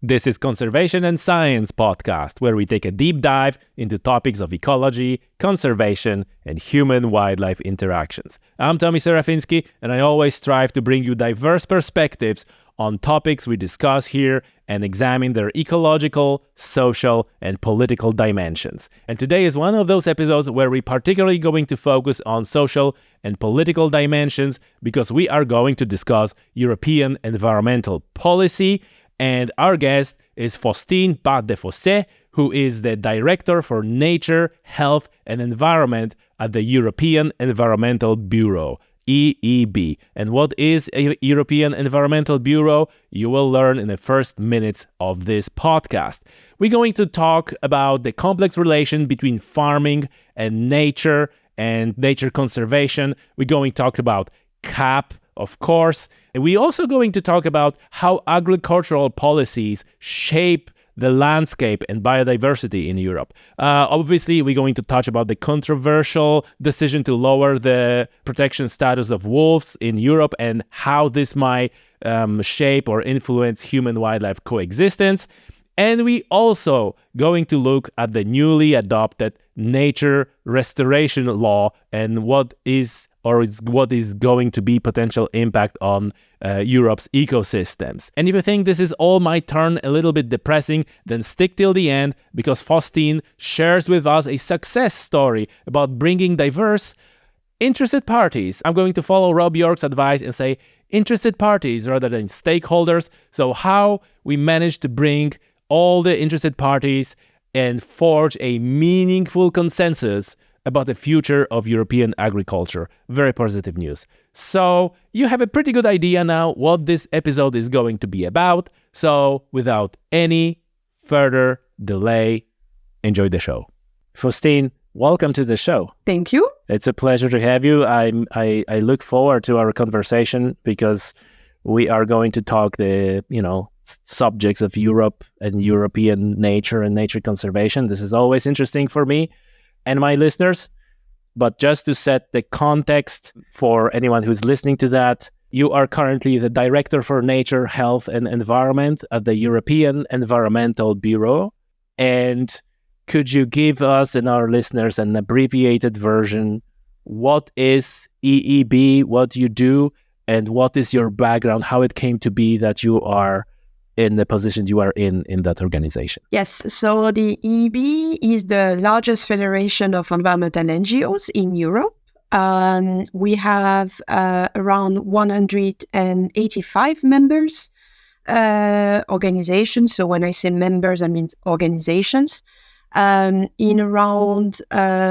This is Conservation and Science podcast, where we take a deep dive into topics of ecology, conservation, and human-wildlife interactions. I'm Tommy Serafinsky, and I always strive to bring you diverse perspectives on topics we discuss here and examine their ecological, social, and political dimensions. And today is one of those episodes where we're particularly going to focus on social and political dimensions because we are going to discuss European environmental policy. And our guest is Faustine Bas-Defossez, who is the Director for Nature, Health and Environment at the European Environmental Bureau, EEB. And what is a European Environmental Bureau? You will learn in the first minutes of this podcast. We're going to talk about the complex relation between farming and nature conservation. We're going to talk about CAP, of course. And we're also going to talk about how agricultural policies shape the landscape and biodiversity in Europe. Obviously, we're going to touch about the controversial decision to lower the protection status of wolves in Europe and how this might shape or influence human-wildlife coexistence. And we also going to look at the newly adopted nature restoration law and what is going to be potential impact on Europe's ecosystems. And if you think this is all might turn a little bit depressing, then stick till the end because Faustine shares with us a success story about bringing diverse interested parties. I'm going to follow Rob York's advice and say interested parties rather than stakeholders. So how we managed to bring all the interested parties and forge a meaningful consensus about the future of European agriculture. Very positive news. So you have a pretty good idea now what this episode is going to be about. So without any further delay, enjoy the show. Faustine, welcome to the show. Thank you. It's a pleasure to have you. I look forward to our conversation because we are going to talk the, subjects of Europe and European nature and nature conservation. This is always interesting for me and my listeners. But just to set the context for anyone who's listening to that, you are currently the Director for Nature, Health and Environment at the European Environmental Bureau. And could you give us and our listeners an abbreviated version? What is EEB, what you do, and what is your background, how it came to be that you are in the position you are in that organization? Yes, so the EEB is the largest federation of environmental NGOs in Europe. We have around 185 members organizations. So when I say members, I mean organizations in around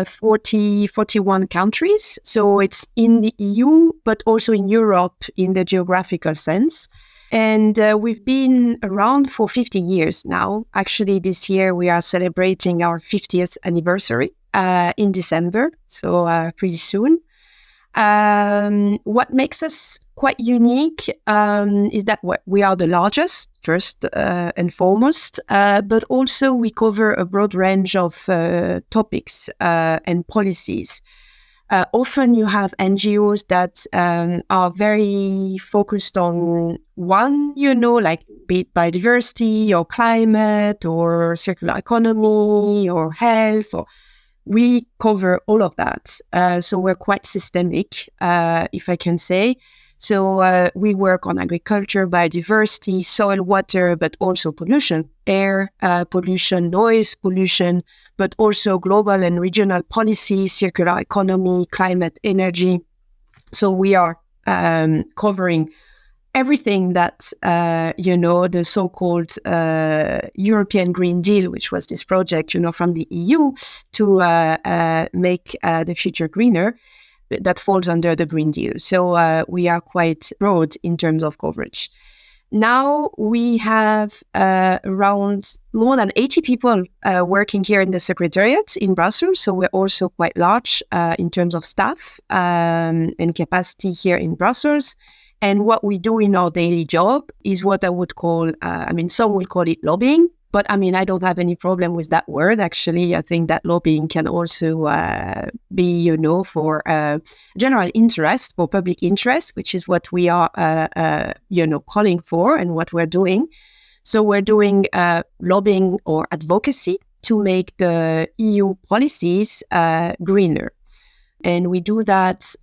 41 countries. So it's in the EU, but also in Europe in the geographical sense. And we've been around for 50 years now. Actually, this year we are celebrating our 50th anniversary in December, so pretty soon. What makes us quite unique is that we are the largest, first and foremost, but also we cover a broad range of topics and policies. Often you have NGOs that are very focused on one, like be it biodiversity or climate or circular economy or health. We cover all of that. So we're quite systemic, if I can say. So we work on agriculture, biodiversity, soil, water, but also pollution, air pollution, noise pollution, but also global and regional policy, circular economy, climate, energy. So we are covering everything that, the so-called European Green Deal, which was this project, from the EU to make the future greener, that falls under the Green Deal. So we are quite broad in terms of coverage. Now we have around more than 80 people working here in the Secretariat in Brussels. So we're also quite large in terms of staff and capacity here in Brussels. And what we do in our daily job is what I would call, some will call it lobbying. But I don't have any problem with that word. Actually, I think that lobbying can also be, for general interest, for public interest, which is what we are, calling for and what we're doing. So we're doing lobbying or advocacy to make the EU policies greener. And we do that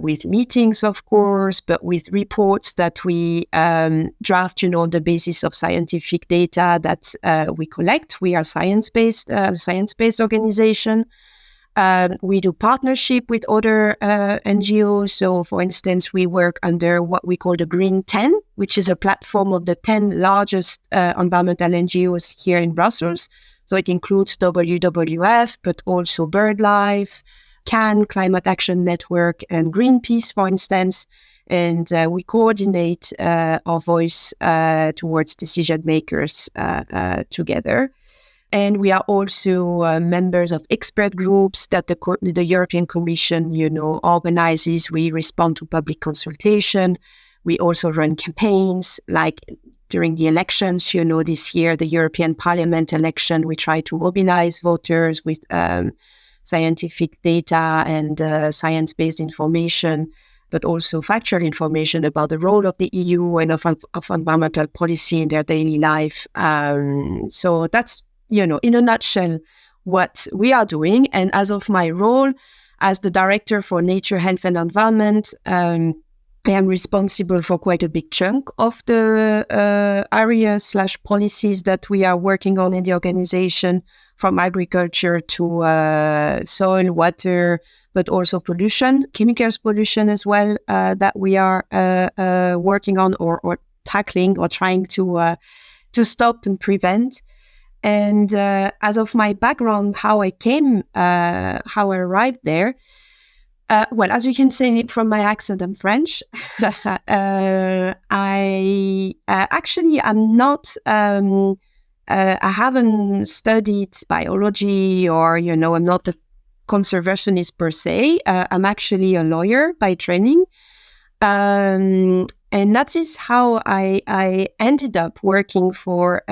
with meetings, of course, but with reports that we draft, on the basis of scientific data that we collect. We are science-based organization. We do partnership with other NGOs. So, for instance, we work under what we call the Green 10, which is a platform of the 10 largest environmental NGOs here in Brussels. So it includes WWF, but also BirdLife, CAN, Climate Action Network, and Greenpeace, for instance. And we coordinate our voice towards decision makers together. And we are also members of expert groups that the European Commission, organizes. We respond to public consultation. We also run campaigns, like during the elections, this year, the European Parliament election, we try to mobilize voters with scientific data and science-based information, but also factual information about the role of the EU and of environmental policy in their daily life. So that's, in a nutshell, what we are doing. And as of my role as the Director for Nature, Health and Environment, I am responsible for quite a big chunk of the areas/policies that we are working on in the organization, from agriculture to soil, water, but also pollution, chemicals pollution as well, that we are working on or tackling or trying to stop and prevent. And as of my background, how I arrived there, well, as you can see from my accent, I'm French. I actually am not, I haven't studied biology or, I'm not a conservationist per se. I'm actually a lawyer by training. And that is how I ended up working for,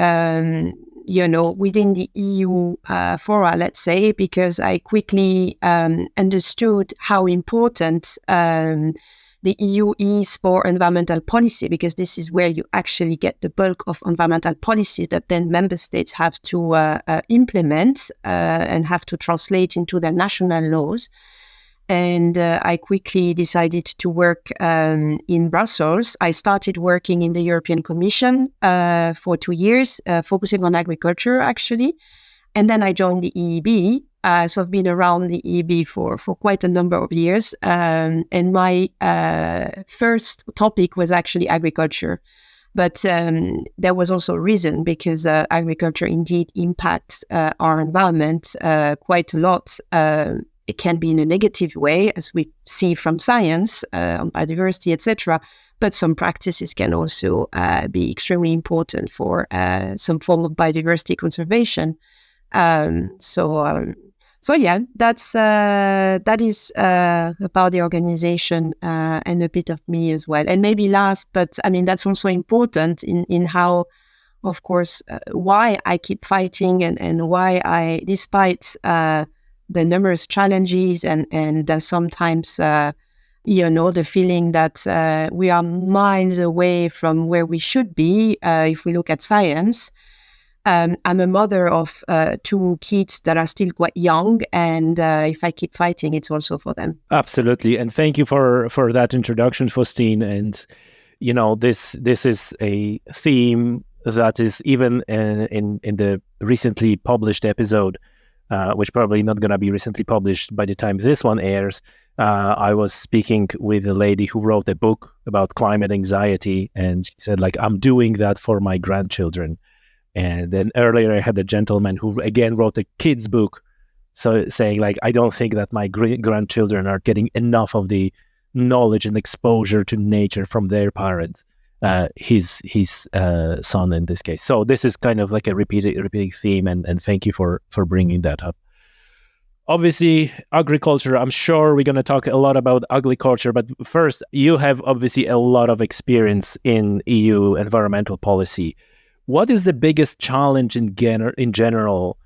within the EU fora, let's say, because I quickly understood how important the EU is for environmental policy, because this is where you actually get the bulk of environmental policies that then member states have to implement and have to translate into their national laws. And I quickly decided to work in Brussels. I started working in the European Commission for 2 years, focusing on agriculture, actually. And then I joined the EEB. So I've been around the EEB for quite a number of years. And my first topic was actually agriculture. But there was also a reason, because agriculture indeed impacts our environment quite a lot. It can be in a negative way, as we see from science, on biodiversity, etc. But some practices can also be extremely important for some form of biodiversity conservation. So yeah, that is about the organization and a bit of me as well. And maybe last, but I mean that's also important in how, of course, why I keep fighting and why I, despite the numerous challenges and sometimes, the feeling that we are miles away from where we should be if we look at science. I'm a mother of 2 kids that are still quite young, and if I keep fighting, it's also for them. Absolutely, and thank you for that introduction, Faustine. And this is a theme that is even in the recently published episode. Which probably not going to be recently published by the time this one airs. I was speaking with a lady who wrote a book about climate anxiety, and she said, I'm doing that for my grandchildren. And then earlier I had a gentleman who again wrote a kid's book, so saying I don't think that my grandchildren are getting enough of the knowledge and exposure to nature from their parents. His son in this case. So this is kind of like a repeating theme, and thank you for bringing that up. Obviously, agriculture, I'm sure we're going to talk a lot about agriculture, but first, you have obviously a lot of experience in EU environmental policy. What is the biggest challenge in general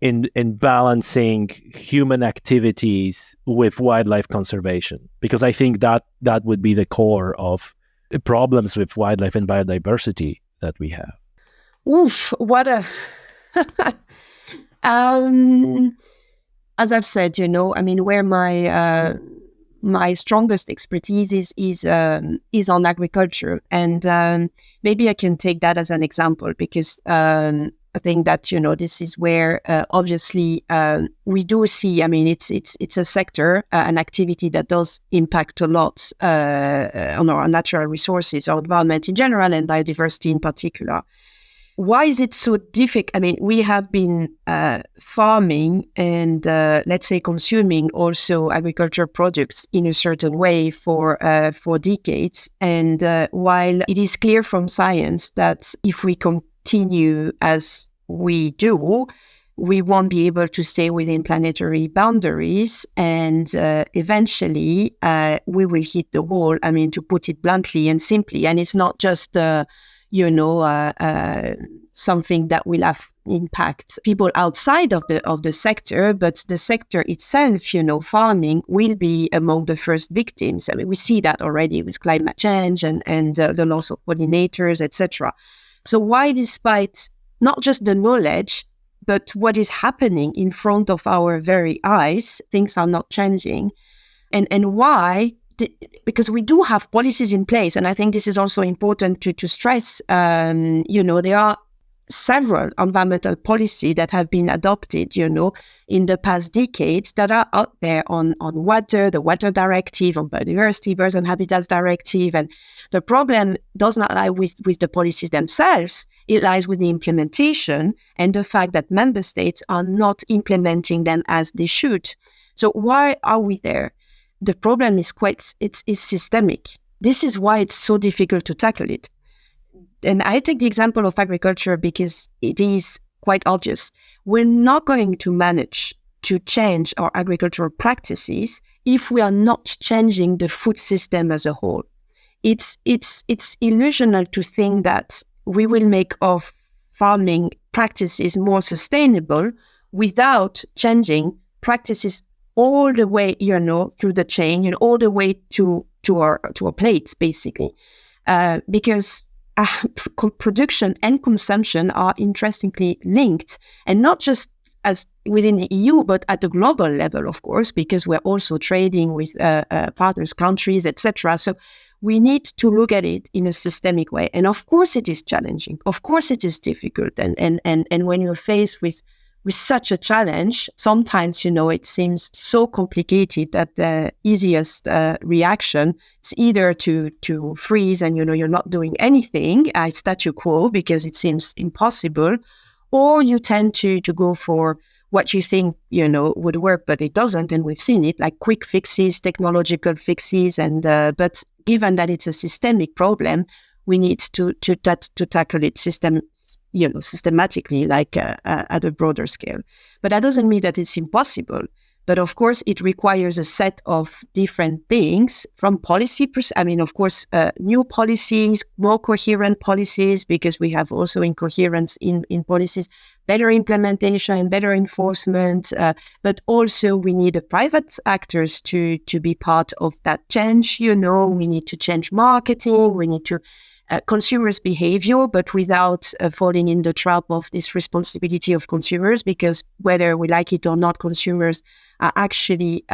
in balancing human activities with wildlife conservation? Because I think that would be the core of problems with wildlife and biodiversity that we have. Oof, what a... um, as I've said, I mean, where my strongest expertise is on agriculture, and maybe I can take that as an example because I think that this is where obviously we do see. I mean, it's a sector, an activity that does impact a lot on our natural resources, our environment in general, and biodiversity in particular. Why is it so difficult? I mean, we have been farming and let's say consuming also agriculture products in a certain way for decades. And while it is clear from science that if we continue as we do, we won't be able to stay within planetary boundaries, and eventually we will hit the wall. I mean, to put it bluntly and simply, and it's not just something that will have impact people outside of the sector, but the sector itself, farming will be among the first victims. I mean, we see that already with climate change and the loss of pollinators, etc. So why, despite not just the knowledge, but what is happening in front of our very eyes, things are not changing? And why? Because we do have policies in place, and I think this is also important to stress. There are several environmental policies that have been adopted, in the past decades that are out there on water, the Water Directive, on biodiversity, Birds and Habitats Directive. And the problem does not lie with the policies themselves. It lies with the implementation and the fact that member states are not implementing them as they should. So why are we there? The problem is it's systemic. This is why it's so difficult to tackle it. And I take the example of agriculture because it is quite obvious. We're not going to manage to change our agricultural practices if we are not changing the food system as a whole. It's illusional to think that we will make our farming practices more sustainable without changing practices all the way, through the chain, all the way to our plates, basically, because production and consumption are interestingly linked, and not just as within the EU, but at the global level, of course, because we're also trading with partners countries, etc. So we need to look at it in a systemic way, and of course, it is challenging. Of course, it is difficult, and when you're faced with such a challenge, sometimes, it seems so complicated that the easiest reaction is either to freeze and, you're not doing anything, statu quo, because it seems impossible, or you tend to go for what you think, would work, but it doesn't. And we've seen it, like quick fixes, technological fixes. And but given that it's a systemic problem, we need to tackle it systematically, like at a broader scale. But that doesn't mean that it's impossible. But of course, it requires a set of different things from policy. Of course, new policies, more coherent policies, because we have also incoherence in policies, better implementation, better enforcement. But also, we need the private actors to be part of that change. We need to change marketing. We need to consumers' behavior, but without falling in the trap of this responsibility of consumers, because whether we like it or not, consumers are actually,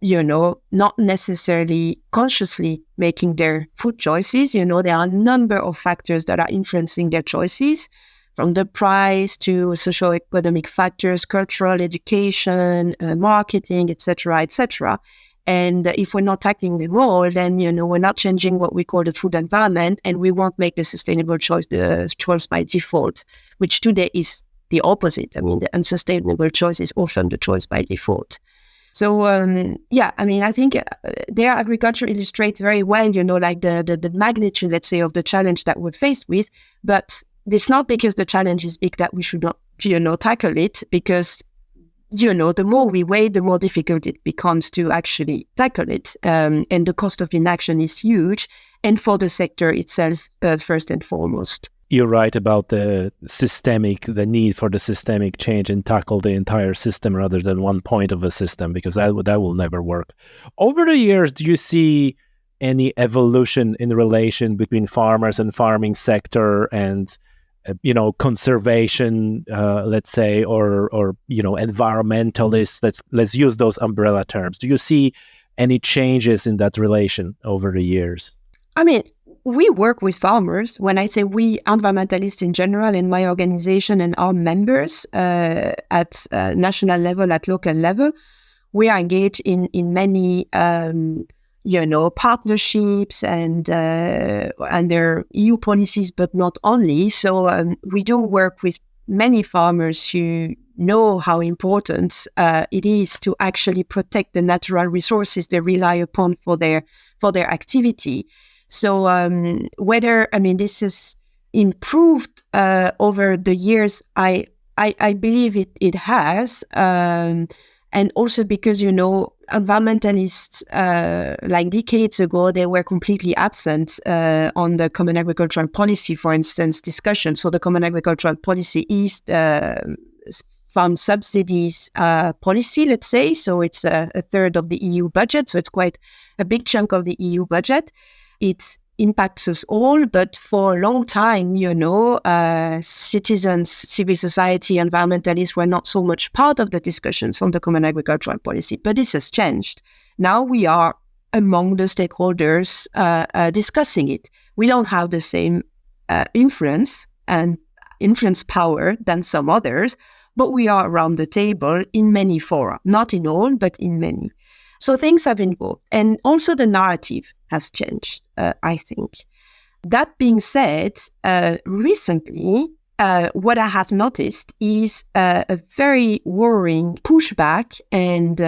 not necessarily consciously making their food choices. There are a number of factors that are influencing their choices, from the price to socioeconomic factors, cultural, education, marketing, etc., etc. And if we're not tackling them all, then, we're not changing what we call the food environment, and we won't make the sustainable choice the choice by default, which today is the opposite. The unsustainable choice is often the choice by default. So, I think their agriculture illustrates very well, like the magnitude, let's say, of the challenge that we're faced with. But it's not because the challenge is big that we should not, tackle it, because the more we wait, the more difficult it becomes to actually tackle it. And the cost of inaction is huge, and for the sector itself, first and foremost. You're right about the need for the systemic change and tackle the entire system rather than one point of a system, because that will never work. Over the years, do you see any evolution in relation between farmers and farming sector and conservation, let's say, or environmentalists. Let's use those umbrella terms. Do you see any changes in that relation over the years? I mean, we work with farmers. When I say we, environmentalists in general, in my organization and our members at national level, at local level, we are engaged in many partnerships and their EU policies, but not only. So we do work with many farmers who know how important it is to actually protect the natural resources they rely upon for their activity. So whether this has improved over the years, I believe it has. And also because, environmentalists, like decades ago, they were completely absent on the Common Agricultural Policy, for instance, discussion. So the Common Agricultural Policy is farm subsidies policy, let's say. So it's a third of the EU budget. So it's quite a big chunk of the EU budget. It impacts us all, but for a long time, citizens, civil society, environmentalists were not so much part of the discussions on the Common Agricultural Policy. But this has changed. Now we are among the stakeholders discussing it. We don't have the same influence power than some others, but we are around the table in many fora, not in all, but in many. So things have evolved, and also the narrative has changed, I think. That being said, recently, what I have noticed is a very worrying pushback and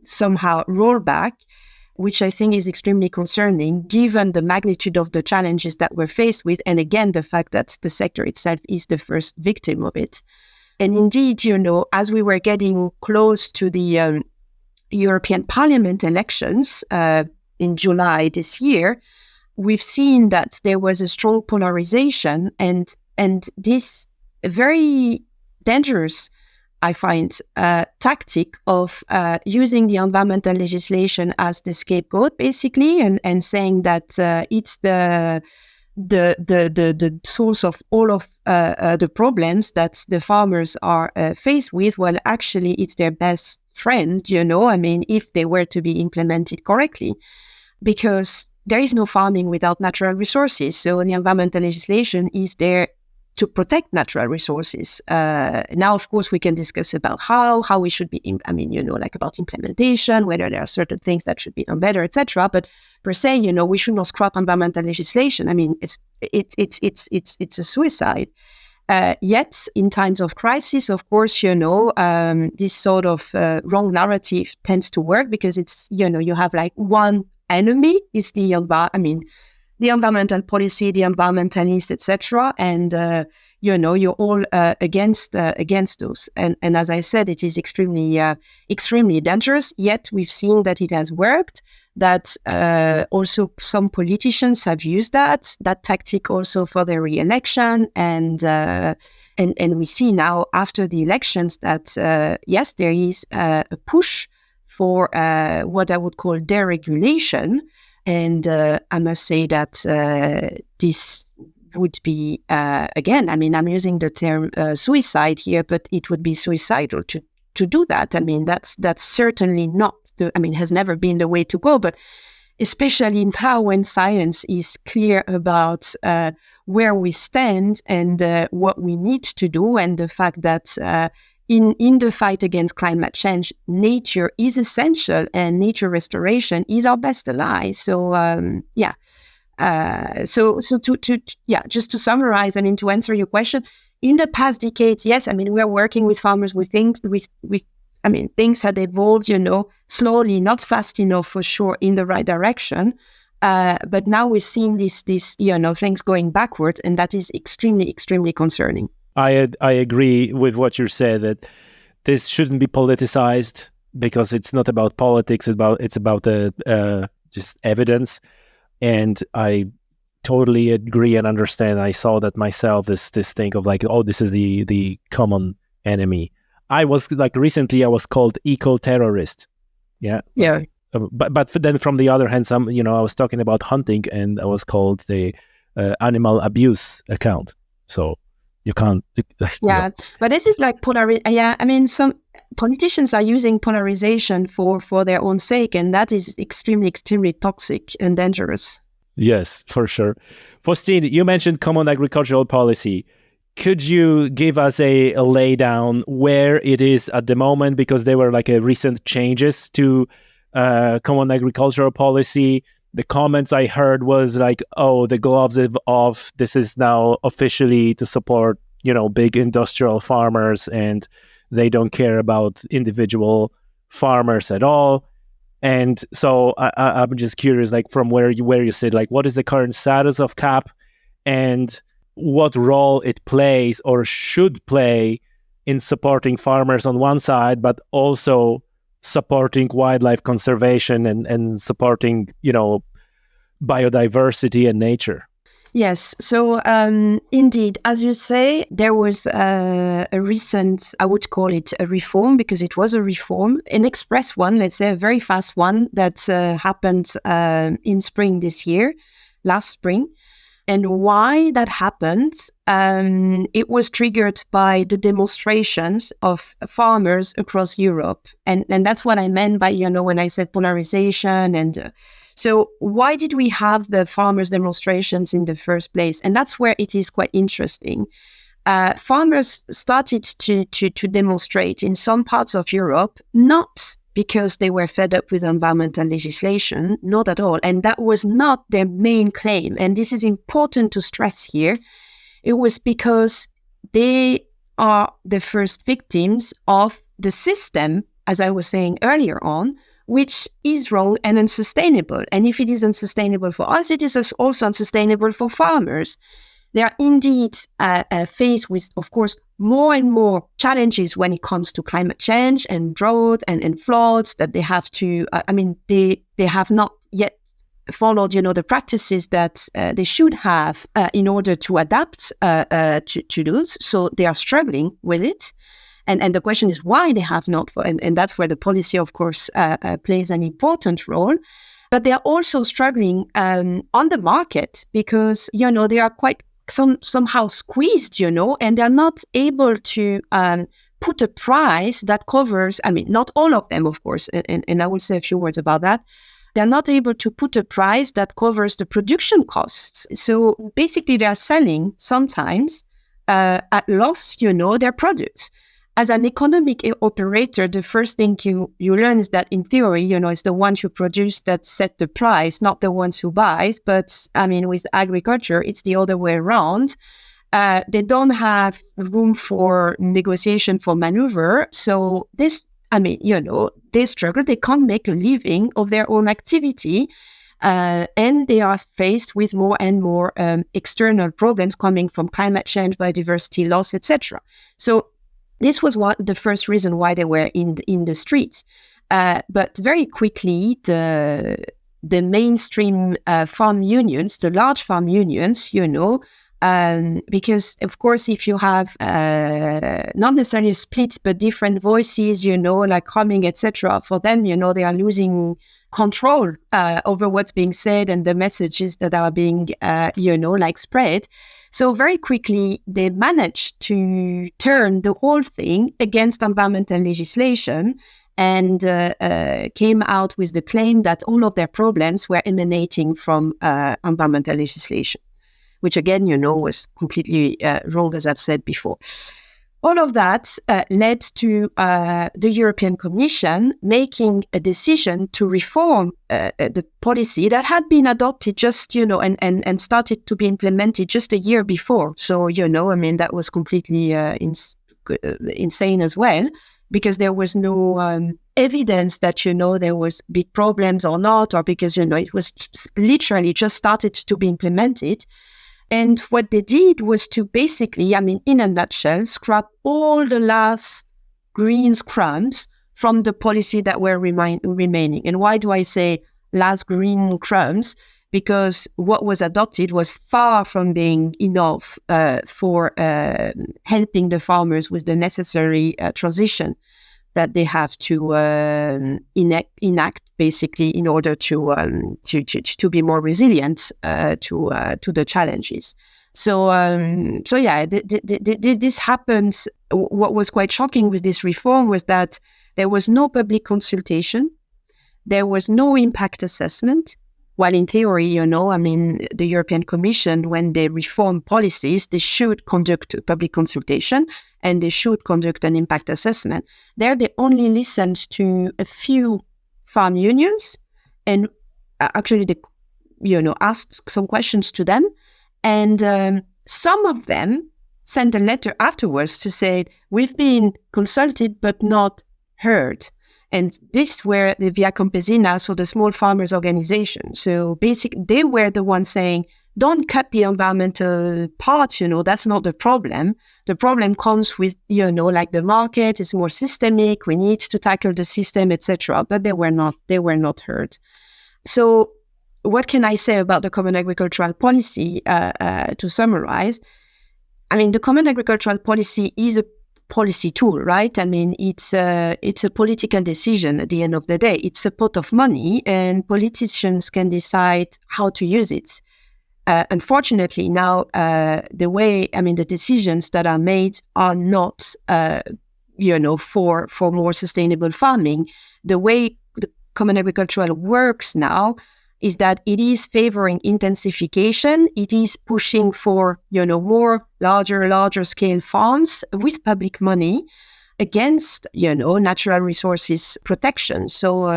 somehow rollback, which I think is extremely concerning, given the magnitude of the challenges that we're faced with, and again, the fact that the sector itself is the first victim of it. And indeed, as we were getting close to the European Parliament elections in July this year, we've seen that there was a strong polarization and this very dangerous, I find, tactic of using the environmental legislation as the scapegoat, basically, and saying that it's the source of all of the problems that the farmers are faced with. Well, actually, it's their best friend, if they were to be implemented correctly, because there is no farming without natural resources. So the environmental legislation is there to protect natural resources. Now, of course, we can discuss about how we should be, about implementation, whether there are certain things that should be done better, etc. But per se, we should not scrap environmental legislation. It's a suicide. Yet, in times of crisis, of course, this sort of wrong narrative tends to work because it's, you have like one enemy, is the environmental policy, the environmentalists, etc. And, you're all against those. And as I said, it is extremely dangerous. Yet we've seen that it has worked, that also some politicians have used that tactic also for their re-election. And we see now after the elections that, yes, there is a push for what I would call deregulation. And I must say that this would be, again, I'm using the term suicide here, but it would be suicidal to do that. That's certainly not has never been the way to go, but especially now when science is clear about where we stand and what we need to do, and the fact that in the fight against climate change, nature is essential and nature restoration is our best ally. So, just to summarize, to answer your question, in the past decades, yes, we are working with farmers with things, things had evolved, slowly, not fast enough for sure, in the right direction. But now we're seeing these things going backwards, and that is extremely, extremely concerning. I agree with what you said, that this shouldn't be politicized because it's not about politics. It's about just evidence. And I totally agree and understand. I saw that myself, this thing of like, oh, this is the common enemy. I was recently I was called eco-terrorist. Yeah. But then from the other hand, I was talking about hunting and I was called the animal abuse account. So you can't. Yeah, but this is like Yeah, I mean, some politicians are using polarization for their own sake, and that is extremely, extremely toxic and dangerous. Yes, for sure. Faustine, you mentioned common agricultural policy. Could you give us a laydown where it is at the moment? Because there were like a recent changes to common agricultural policy. The comments I heard was like, oh, the gloves are off. This is now officially to support, big industrial farmers, and they don't care about individual farmers at all. And so I'm just curious, like from where you sit, like what is the current status of CAP and what role it plays or should play in supporting farmers on one side, but also supporting wildlife conservation and supporting, biodiversity and nature. Yes. So indeed, as you say, there was a recent, I would call it a reform, because it was a reform, an express one, let's say a very fast one that happened in spring this year, last spring. And why that happened, it was triggered by the demonstrations of farmers across Europe. And that's what I meant by, when I said polarization. And so why did we have the farmers' demonstrations in the first place? And that's where it is quite interesting. Farmers started to demonstrate in some parts of Europe, not because they were fed up with environmental legislation, not at all. And that was not their main claim. And this is important to stress here. It was because they are the first victims of the system, as I was saying earlier on, which is wrong and unsustainable. And if it is unsustainable for us, it is also unsustainable for farmers. They are indeed faced with, of course, more and more challenges when it comes to climate change and drought and floods that they have to, they have not yet followed, the practices that they should have in order to adapt to those. So they are struggling with it. And the question is why they have not, and that's where the policy, of course, plays an important role. But they are also struggling on the market because, they are quite somehow squeezed, and they're not able to put a price that covers, not all of them, of course, and I will say a few words about that. They're not able to put a price that covers the production costs. So basically they are selling sometimes at loss, their products. As an economic operator, the first thing you learn is that in theory, it's the ones who produce that set the price, not the ones who buys. But with agriculture, it's the other way around. They don't have room for negotiation, for maneuver. So they struggle. They can't make a living of their own activity. And they are faced with more and more external problems coming from climate change, biodiversity loss, etc. So this was the first reason why they were in the streets. But very quickly, the mainstream farm unions, the large farm unions, because, of course, if you have not necessarily splits, but different voices, like humming, etc., for them, they are losing control over what's being said and the messages that are being, spread. So very quickly, they managed to turn the whole thing against environmental legislation and came out with the claim that all of their problems were emanating from environmental legislation, which again, was completely wrong, as I've said before. All of that led to the European Commission making a decision to reform the policy that had been adopted just, and started to be implemented just a year before. So, that was completely insane as well, because there was no evidence that, there was big problems or not, or because, it was literally just started to be implemented. And what they did was to basically, in a nutshell, scrap all the last green crumbs from the policy that were remaining. And why do I say last green crumbs? Because what was adopted was far from being enough for helping the farmers with the necessary transition that they have to enact basically in order to be more resilient to the challenges. So this happens. What was quite shocking with this reform was that there was no public consultation, there was no impact assessment. While in theory, the European Commission, when they reform policies, they should conduct a public consultation and they should conduct an impact assessment. There, they only listened to a few farm unions and actually they, asked some questions to them. And some of them sent a letter afterwards to say, we've been consulted but not heard. And this were the Via Campesina, so the small farmers organization. So basically, they were the ones saying, don't cut the environmental part, that's not the problem. The problem comes with, like the market is more systemic, we need to tackle the system, etc. But they were not heard. So what can I say about the Common Agricultural Policy to summarize? The Common Agricultural Policy is a policy tool, right? It's a political decision at the end of the day. It's a pot of money and politicians can decide how to use it. Unfortunately, now, the decisions that are made are not, for more sustainable farming. The way the Common Agricultural works now is that it is favoring intensification. It is pushing for, more larger scale farms with public money against, natural resources protection. So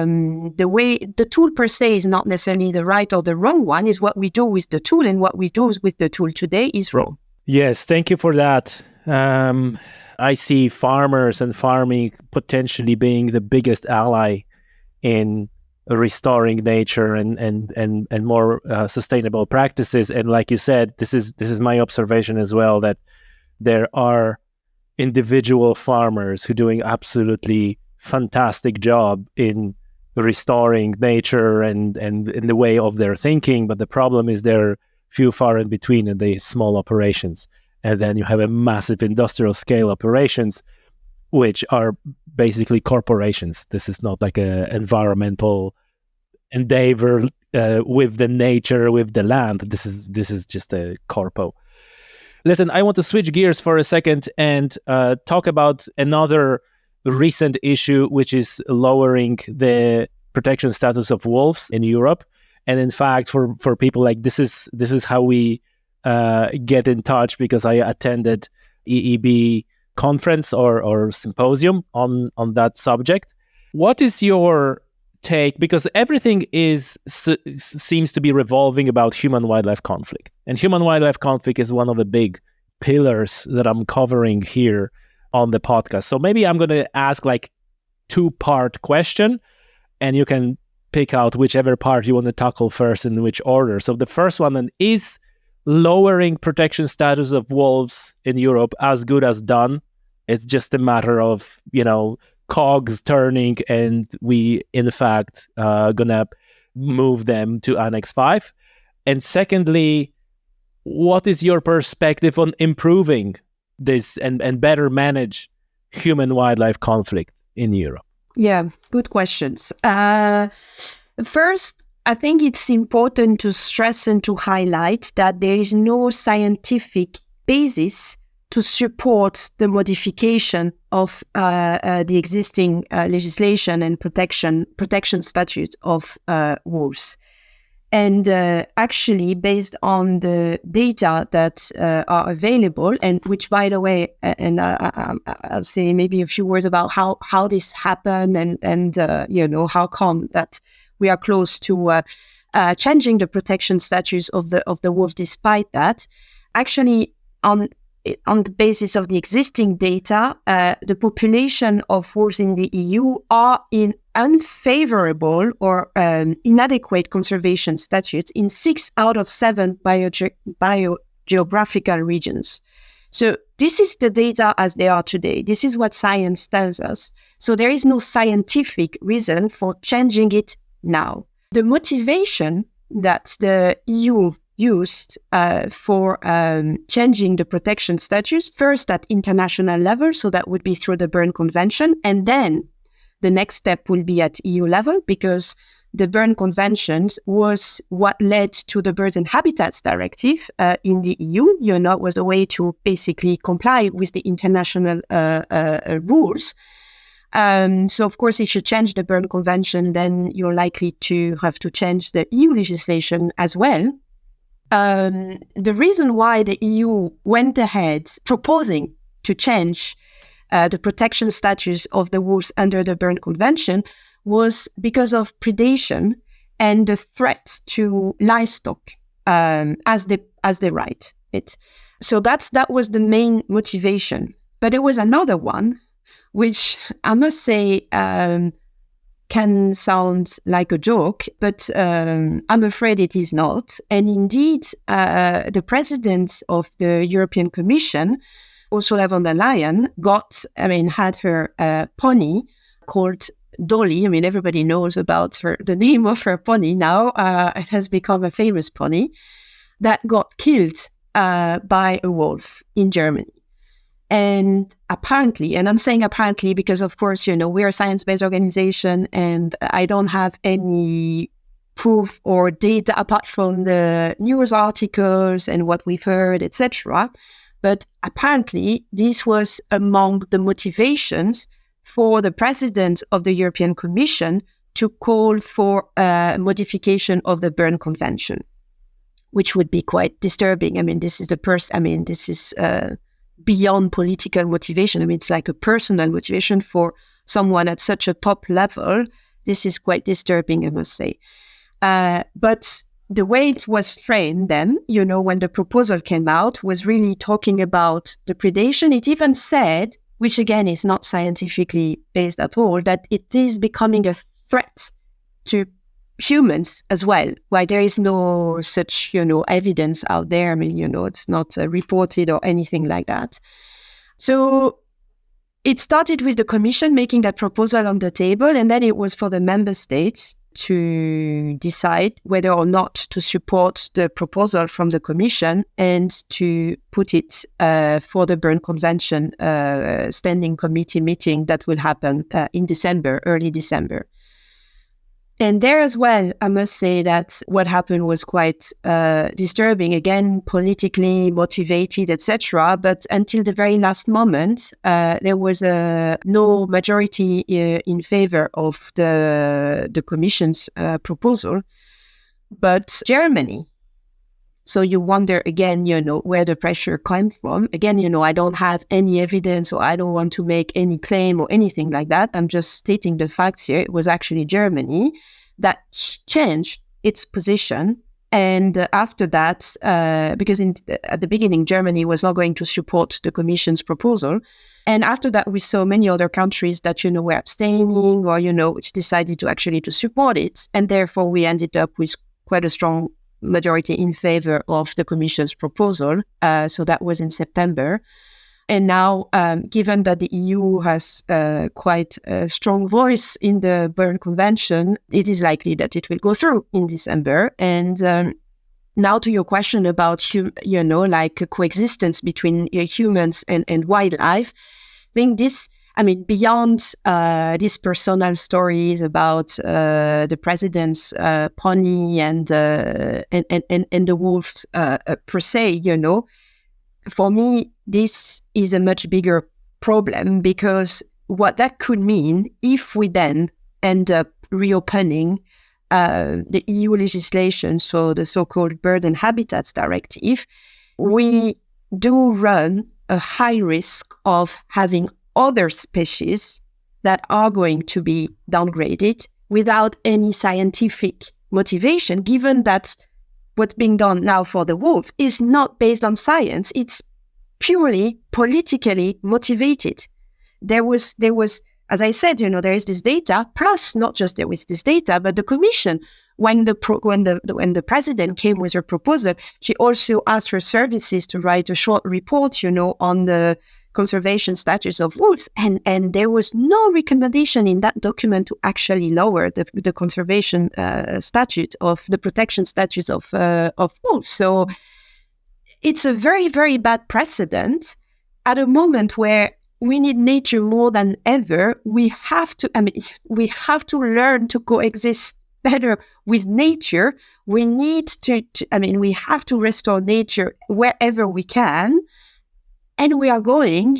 the tool per se is not necessarily the right or the wrong one. Is what we do with the tool, and what we do with the tool today is wrong. Yes, thank you for that. I see farmers and farming potentially being the biggest ally in restoring nature and more sustainable practices. And like you said, this is my observation as well, that there are individual farmers who are doing absolutely fantastic job in restoring nature and in the way of their thinking. But the problem is there are few far in between and the small operations. And then you have a massive industrial scale operations, which are basically corporations. This is not like a environmental endeavor with the nature, with the land. This is just a corpo. Listen, I want to switch gears for a second and talk about another recent issue, which is lowering the protection status of wolves in Europe. And in fact, for people like this is how we get in touch, because I attended EEB conference or symposium on that subject. What is your take? Because everything seems to be revolving about human-wildlife conflict. And human-wildlife conflict is one of the big pillars that I'm covering here on the podcast. So maybe I'm going to ask like two-part question, and you can pick out whichever part you want to tackle first in which order. So the first one then, is lowering protection status of wolves in Europe as good as done? It's just a matter of, cogs turning, and we, in fact, gonna move them to Annex 5. And secondly, what is your perspective on improving this and better manage human-wildlife conflict in Europe? Yeah, good questions. First, I think it's important to stress and to highlight that there is no scientific basis to support the modification of the existing legislation and protection statute of wolves. And actually, based on the data that are available, and which, by the way, and I'll say maybe a few words about how this happened and how come that we are close to changing the protection status of the wolves. Despite that, actually, on the basis of the existing data, the population of wolves in the EU are in unfavorable or inadequate conservation statutes in 6 out of 7 biogeographical regions. So this is the data as they are today. This is what science tells us. So there is no scientific reason for changing it now. The motivation that the EU used for changing the protection status, first at international level, so that would be through the Berne Convention, and then the next step will be at EU level, because the Berne Convention was what led to the Birds and Habitats Directive in the EU. It was a way to basically comply with the international rules. So, of course, if you change the Berne Convention, then you're likely to have to change the EU legislation as well. The reason why the EU went ahead proposing to change the protection status of the wolves under the Berne Convention was because of predation and the threat to livestock as they write it. So that was the main motivation. But there was another one, which I must say can sound like a joke, but I'm afraid it is not. And indeed, the president of the European Commission, Ursula von der Leyen, had her pony called Dolly. Everybody knows about the name of her pony now. It has become a famous pony that got killed by a wolf in Germany. And apparently, and I'm saying apparently because, of course, we're a science-based organization and I don't have any proof or data apart from the news articles and what we've heard, etc. But apparently, this was among the motivations for the president of the European Commission to call for a modification of the Berne Convention, which would be quite disturbing. This is beyond political motivation. It's like a personal motivation for someone at such a top level. This is quite disturbing, I must say. But the way it was framed then, when the proposal came out, was really talking about the predation. It even said, which again is not scientifically based at all, that it is becoming a threat to humans as well, why there is no such, evidence out there. It's not reported or anything like that. So it started with the Commission making that proposal on the table, and then it was for the member states to decide whether or not to support the proposal from the Commission and to put it for the Berne Convention Standing Committee meeting that will happen in December, early December. And there as well, I must say that what happened was quite disturbing, again, politically motivated, etc. But until the very last moment, there was no majority in favor of the Commission's proposal, but Germany. So you wonder again, where the pressure came from. Again, I don't have any evidence or I don't want to make any claim or anything like that. I'm just stating the facts here. It was actually Germany that changed its position. And after that, because at the beginning, Germany was not going to support the Commission's proposal. And after that, we saw many other countries that, were abstaining or, which decided to support it. And therefore, we ended up with quite a strong majority in favor of the Commission's proposal. So that was in September. And now, given that the EU has quite a strong voice in the Berne Convention, it is likely that it will go through in December. And now to your question about, coexistence between humans and wildlife, I think this, beyond these personal stories about the president's pony and the wolves per se, for me, this is a much bigger problem, because what that could mean if we then end up reopening the EU legislation, so the so-called Birds and Habitats Directive, we do run a high risk of having other species that are going to be downgraded without any scientific motivation, given that what's being done now for the wolf is not based on science. It's purely politically motivated. There was, as I said, there is this data, plus not just there was this data, but the Commission, when the president came with her proposal, she also asked her services to write a short report, on the conservation status of wolves, and there was no recommendation in that document to actually lower the conservation statute of the protection status of wolves. So it's a very, very bad precedent at a moment where we need nature more than ever. We have to learn to coexist better with nature. We need we have to restore nature wherever we can. And we are going,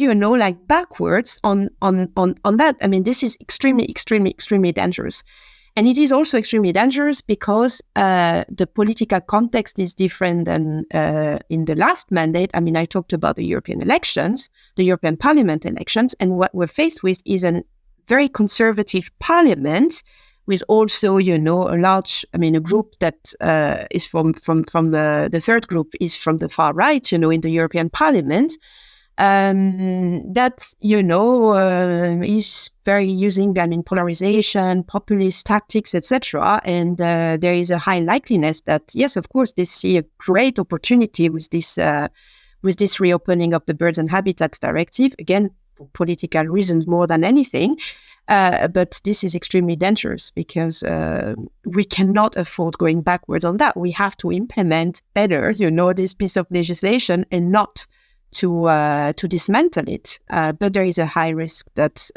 backwards on that. This is extremely, extremely, extremely dangerous. And it is also extremely dangerous because the political context is different than in the last mandate. I talked about the European elections, the European Parliament elections, and what we're faced with is a very conservative parliament with also, a large, a group that is from the third group is from the far right, in the European Parliament. That is very using polarization, populist tactics, etc. And there is a high likeliness that yes, of course, they see a great opportunity with this reopening of the Birds and Habitats Directive, again for political reasons more than anything. But this is extremely dangerous because we cannot afford going backwards on that. We have to implement better, this piece of legislation and not to dismantle it. But there is a high risk that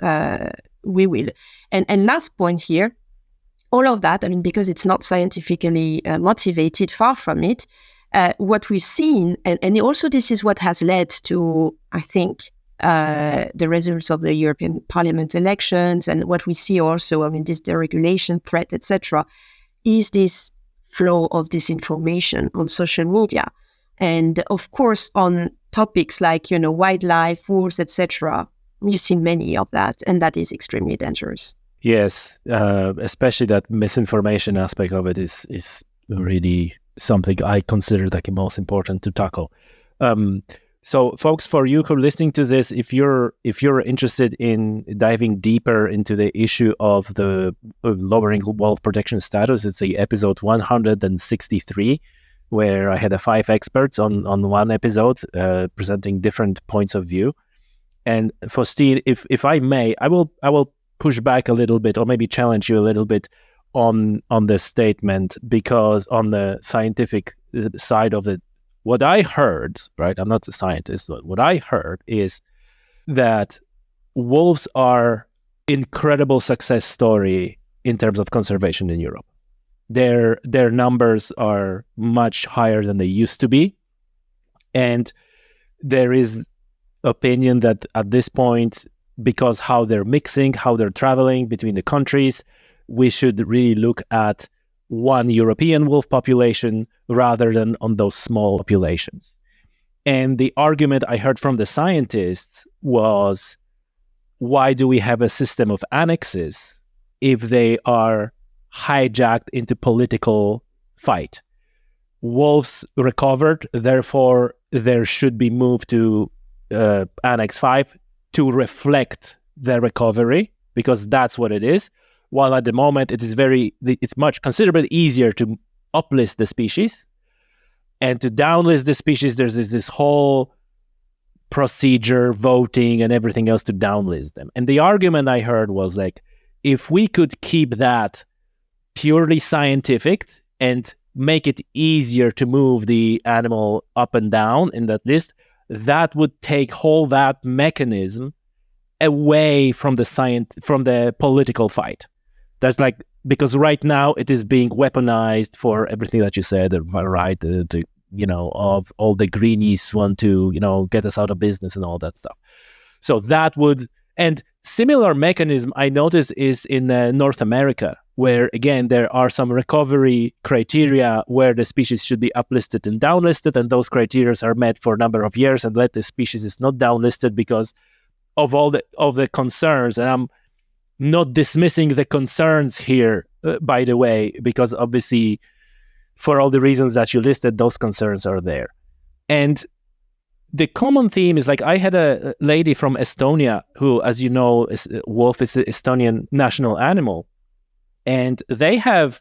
we will. And last point here, all of that, because it's not scientifically motivated, far from it, what we've seen, and also this is what has led to, I think, the results of the European Parliament elections, and what we see also, this deregulation threat, etc., is this flow of disinformation on social media. And of course, on topics like, wildlife, wolves, etc., you see many of that, and that is extremely dangerous. Yes, especially that misinformation aspect of it is really something I consider like the most important to tackle. So, folks, for you who are listening to this, if you're interested in diving deeper into the issue of the lowering wolf protection status, it's the episode 163, where I had 5 experts on one episode presenting different points of view. And Faustine, if I may, I will push back a little bit, or maybe challenge you a little bit on this statement, because on the scientific side of it, what I heard, right? I'm not a scientist, but what I heard is that wolves are incredible success story in terms of conservation in Europe. Their numbers are much higher than they used to be. And there is opinion that at this point, because how they're mixing, how they're traveling between the countries, we should really look at one European wolf population rather than on those small populations. And the argument I heard from the scientists was, why do we have a system of annexes if they are hijacked into political fight? Wolves recovered, therefore there should be moved to Annex 5 to reflect the recovery, because that's what it is. While at the moment it's much considerably easier to uplist the species, and to downlist the species, there's this whole procedure, voting and everything else to downlist them. And the argument I heard was like, if we could keep that purely scientific and make it easier to move the animal up and down in that list, that would take whole that mechanism away from the political fight. That's like, because right now it is being weaponized for everything that you said, right? Of all the greenies want to, get us out of business and all that stuff. So that would, and similar mechanism I noticed is in North America, where again, there are some recovery criteria where the species should be uplisted and downlisted, and those criteria are met for a number of years, and the species is not downlisted because of all the concerns. And I'm not dismissing the concerns here, by the way, because obviously for all the reasons that you listed, those concerns are there. And the common theme is, like, I had a lady from Estonia who, as you know, wolf is an Estonian national animal. And they have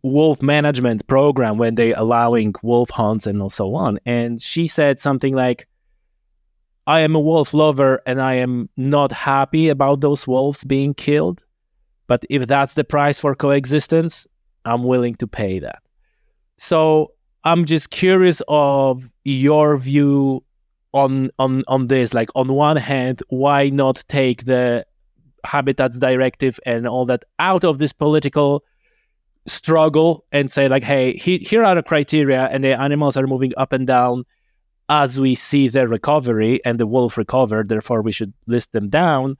wolf management program when they allowing wolf hunts and so on. And she said something like, I am a wolf lover and I am not happy about those wolves being killed. But if that's the price for coexistence, I'm willing to pay that. So I'm just curious of your view on this. Like, on one hand, why not take the Habitats Directive and all that out of this political struggle and say, like, hey, here are the criteria, and the animals are moving up and down as we see their recovery, and the wolf recovered, therefore we should list them down.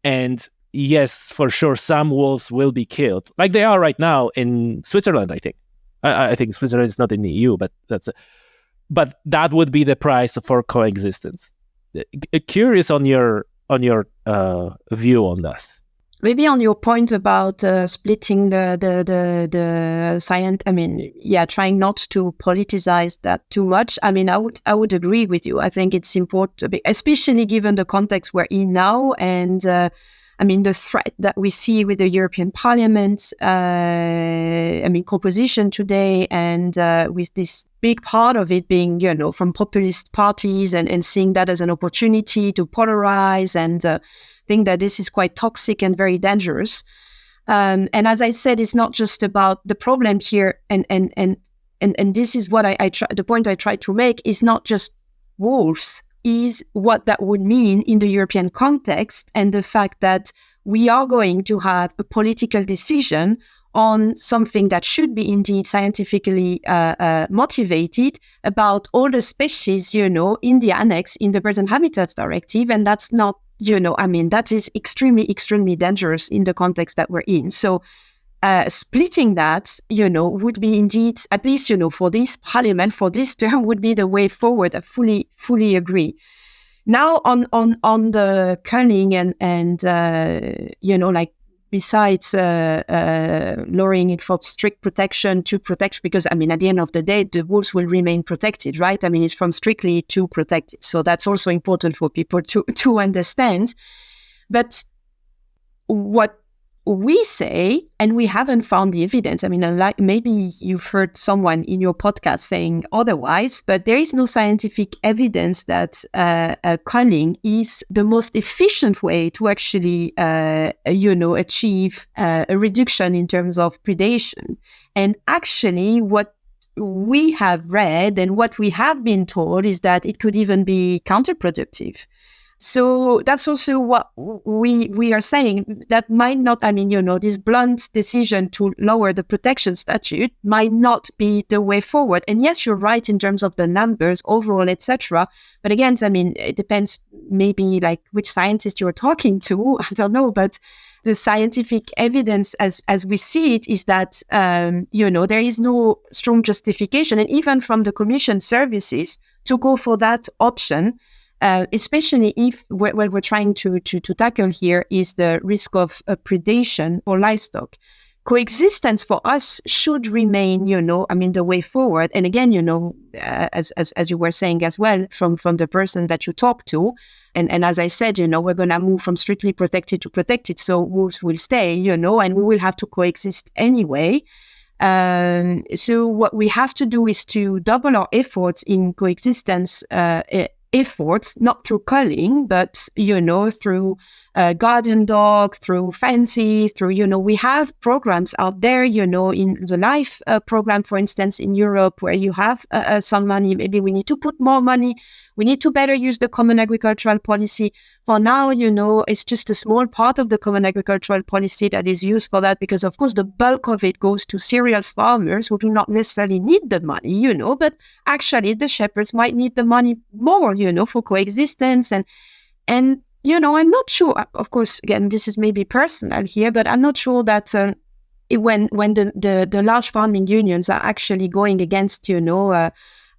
And yes, for sure, some wolves will be killed, like they are right now in Switzerland, I think. I think Switzerland is not in the EU, but but that would be the price for coexistence. Curious on your view on this. Maybe on your point about splitting the science, trying not to politicize that too much. I would agree with you. I think it's important, especially given the context we're in now, and the threat that we see with the European Parliament, composition today, and with this big part of it being, from populist parties, and seeing that as an opportunity to polarize, and think that this is quite toxic and very dangerous. And as I said, it's not just about the problem here, and this is what the point I try to make is not just wolves, is what that would mean in the European context, and the fact that we are going to have a political decision on something that should be indeed scientifically motivated about all the species, in the annex in the Birds and Habitats Directive, and that's not, that is extremely, extremely dangerous in the context that we're in. So splitting that, would be indeed, at least, for this parliament, for this term, would be the way forward. I fully agree. Now on the culling and besides lowering it from strict protection to protection, because at the end of the day, the wolves will remain protected, right? It's from strictly to protected. So that's also important for people to understand. But what we say, and we haven't found the evidence. Maybe you've heard someone in your podcast saying otherwise, but there is no scientific evidence that culling is the most efficient way to actually, achieve a reduction in terms of predation. And actually, what we have read and what we have been told is that it could even be counterproductive. So that's also what we are saying. That might not, this blunt decision to lower the protection statute might not be the way forward. And yes, you're right in terms of the numbers overall, etc. But again, it depends maybe like which scientist you're talking to. I don't know, but the scientific evidence as we see it is that, there is no strong justification, and even from the Commission services, to go for that option. Especially if what we're trying to tackle here is the risk of predation for livestock. Coexistence for us should remain, the way forward. And again, as you were saying as well, from the person that you talk to, and as I said, we're going to move from strictly protected to protected, so wolves will stay, and we will have to coexist anyway. So what we have to do is to double our efforts in coexistence efforts, not through culling, but, through guardian dogs, through fences, through, we have programs out there, in the LIFE program, for instance, in Europe, where you have some money. Maybe we need to put more money. We need to better use the common agricultural policy. For now, it's just a small part of the common agricultural policy that is used for that, because of course the bulk of it goes to cereals farmers who do not necessarily need the money, but actually the shepherds might need the money more, for coexistence. And I'm not sure, of course, again, this is maybe personal here, but I'm not sure that when the large farming unions are actually going against,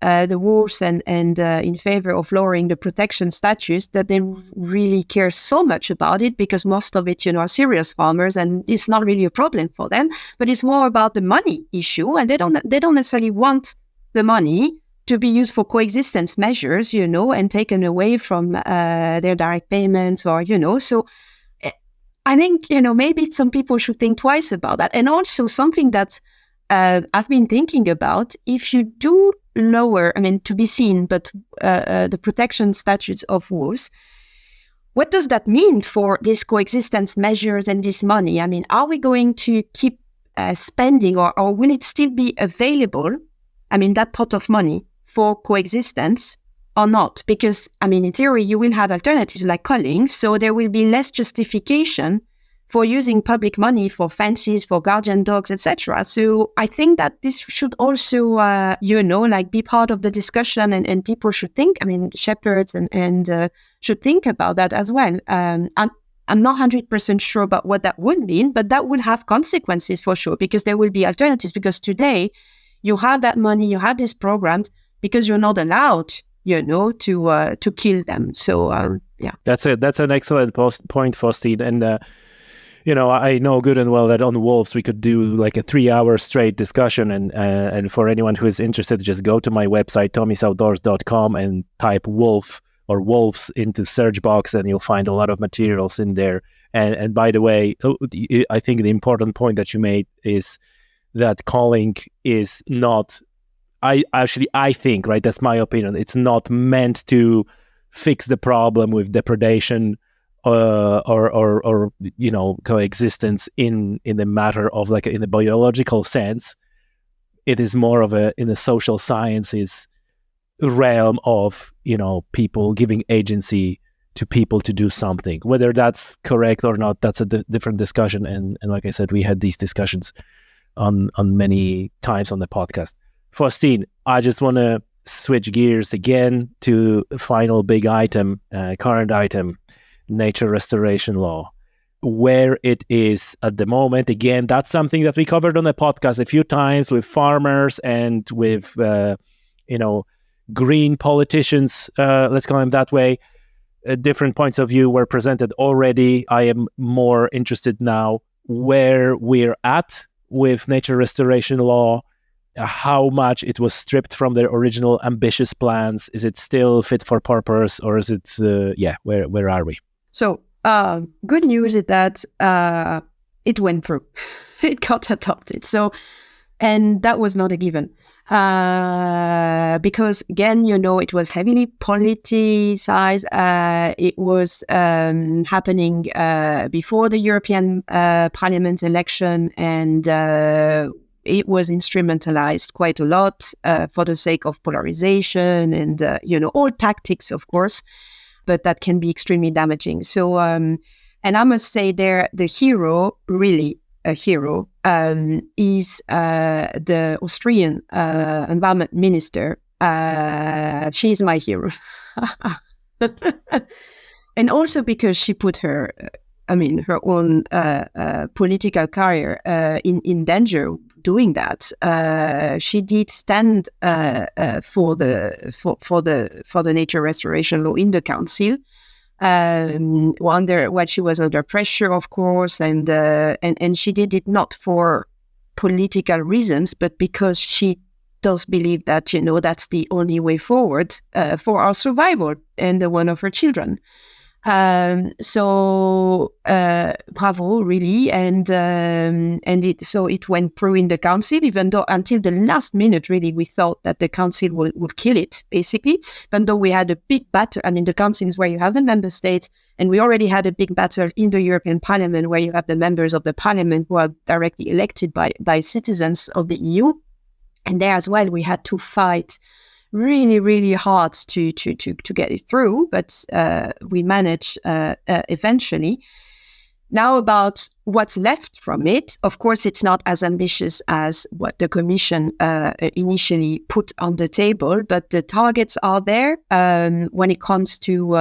the wolves and in favor of lowering the protection status, that they really care so much about it, because most of it, are serious farmers, and it's not really a problem for them. But it's more about the money issue, and they don't necessarily want the money to be used for coexistence measures, and taken away from their direct payments, or So I think maybe some people should think twice about that. And also something that I've been thinking about, if you do lower, to be seen, but the protection statutes of wolves, what does that mean for these coexistence measures and this money? Are we going to keep spending, or will it still be available, that pot of money for coexistence or not? Because, in theory, you will have alternatives like culling, so there will be less justification for using public money for fences, for guardian dogs, etc. So I think that this should also, be part of the discussion, and people should think, shepherds and should think about that as well. I'm not 100% sure about what that would mean, but that would have consequences for sure, because there will be alternatives. Because today you have that money, you have these programs, because you're not allowed, to kill them. So, yeah. That's it. That's an excellent point, Faustine. And, I know good and well that on wolves we could do like a 3-hour straight discussion. And for anyone who is interested, just go to my website, tommysoutdoors.com, and type wolf or wolves into search box, and you'll find a lot of materials in there. And by the way, I think the important point that you made is that culling is not, I think, right, that's my opinion, it's not meant to fix the problem with depredation or coexistence in the matter of, like, in the biological sense. It is more of in the social sciences realm of, people giving agency to people to do something. Whether that's correct or not, that's a different discussion. And like I said, we had these discussions on many times on the podcast. Faustine, I just want to switch gears again to final big item, current item, nature restoration law, where it is at the moment. Again, that's something that we covered on the podcast a few times with farmers and with, green politicians, let's call them that way. Different points of view were presented already. I am more interested now where we're at with nature restoration law, how much it was stripped from their original ambitious plans. Is it still fit for purpose, or is it, where are we? So, good news is that it went through. It got adopted. So, and that was not a given. Because again, it was heavily politicized. It was happening before the European Parliament election, and it was instrumentalized quite a lot for the sake of polarization and, all tactics, of course, but that can be extremely damaging. So, and I must say there, the hero, really a hero, is the Austrian environment minister. She's my hero. And also because she put her own political career in danger doing that. She did stand for the nature restoration law in the council. While she was under pressure, of course, and she did it not for political reasons, but because she does believe that that's the only way forward for our survival and the one of her children. So bravo, really, and it went through in the council, even though until the last minute, really, we thought that the council would kill it, basically. Even though we had a big battle, the council is where you have the member states, and we already had a big battle in the European Parliament, where you have the members of the Parliament who are directly elected by citizens of the EU, and there as well we had to fight really, really hard to get it through, but we managed eventually. Now, about what's left from it, of course, it's not as ambitious as what the Commission initially put on the table, but the targets are there when it comes to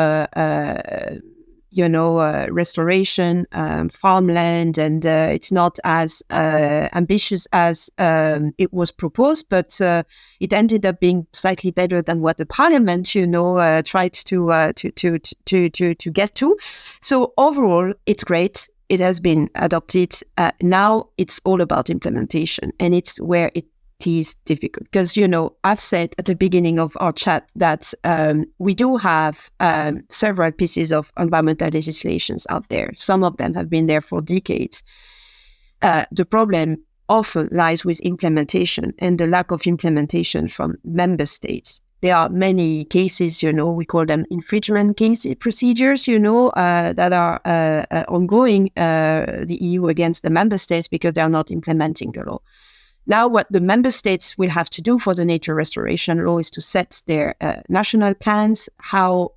restoration, farmland, and it's not as ambitious as it was proposed, but it ended up being slightly better than what the Parliament, tried to get to. So overall, it's great. It has been adopted. Now it's all about implementation, and it's where it is difficult, because I've said at the beginning of our chat that we do have several pieces of environmental legislations out there. Some of them have been there for decades. The problem often lies with implementation and the lack of implementation from member states. There are many cases, we call them infringement case procedures, that are ongoing, the EU against the member states because they are not implementing the law. Now, what the member states will have to do for the nature restoration law is to set their national plans. How